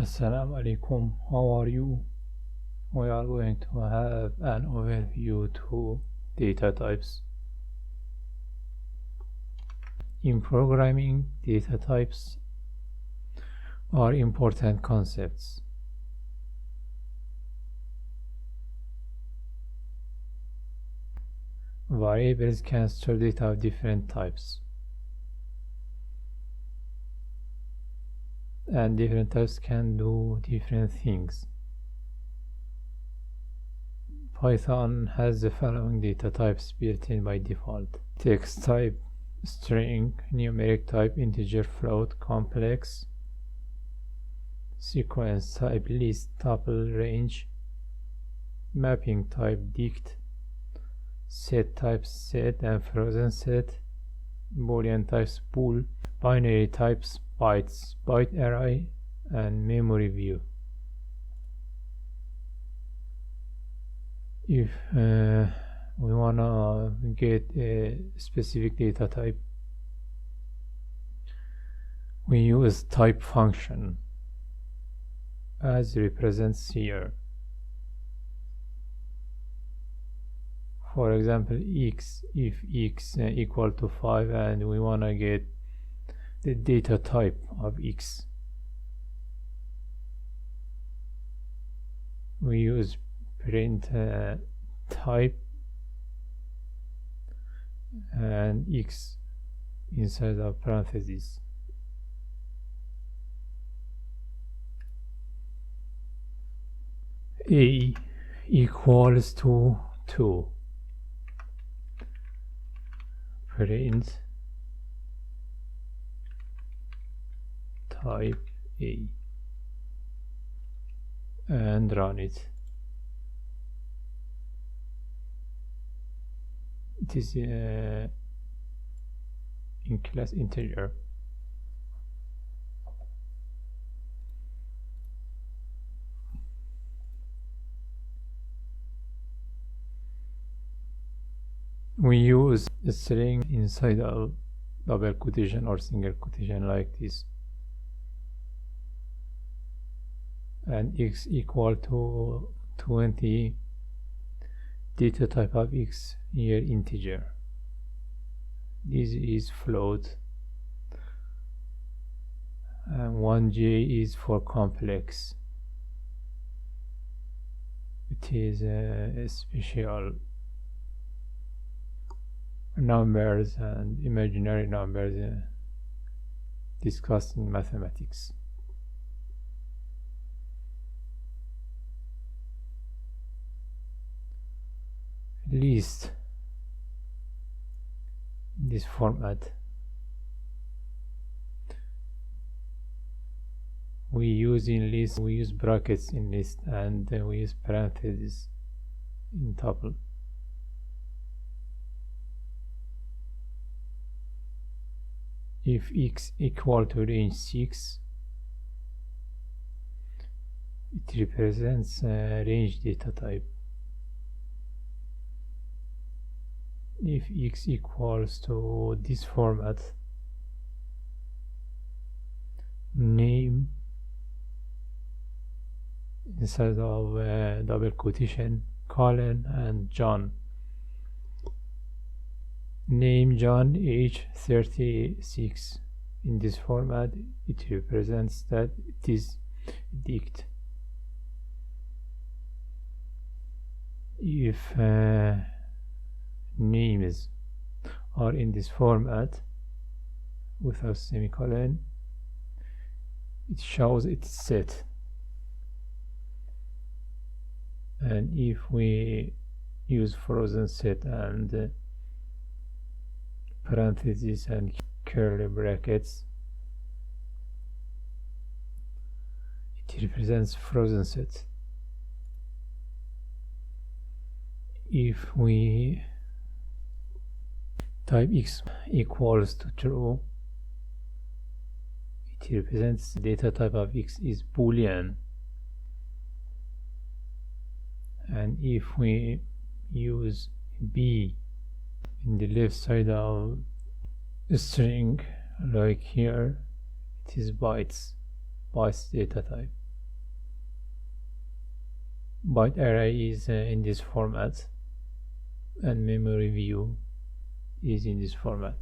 Assalamu alaikum, how are you? We are going to have an overview to data types. In programming, data types are important concepts. Variables can store data of different types, and different types can do different things. Python has the following data types built in by default: text type, string, numeric type, integer, float, complex, sequence type, list, tuple, range, mapping type, dict, set types, set and frozen set, boolean types, bool, binary types, bytes, byte array, and memory view. If we wanna get a specific data type, we use type function as represents here. For example, x, if x equal to 5 and we wanna get the data type of x, we use print type and x inside of parentheses. A equals to 2, print type A and run it. It is in class integer. We use a string inside a double quotation or single quotation like this, and x equal to 20, data type of x here integer. This is float, and 1j is for complex. It is a special numbers and imaginary numbers discussed in mathematics. List in this format. We use in list, we use brackets in list, and we use parentheses in tuple. If x equal to range 6, it represents range data type. If x equals to this format, name inside of double quotation, colon, and John. Name John, age 36. In this format, it represents that it is dict. If names are in this format without semicolon, it shows it's set. And if we use frozen set and parentheses and curly brackets, it represents frozen set. If we type x equals to true, it represents data type of x is boolean. And if we use b in the left side of a string like here, it is bytes data type. byte array is in this format, and memory view is in this format.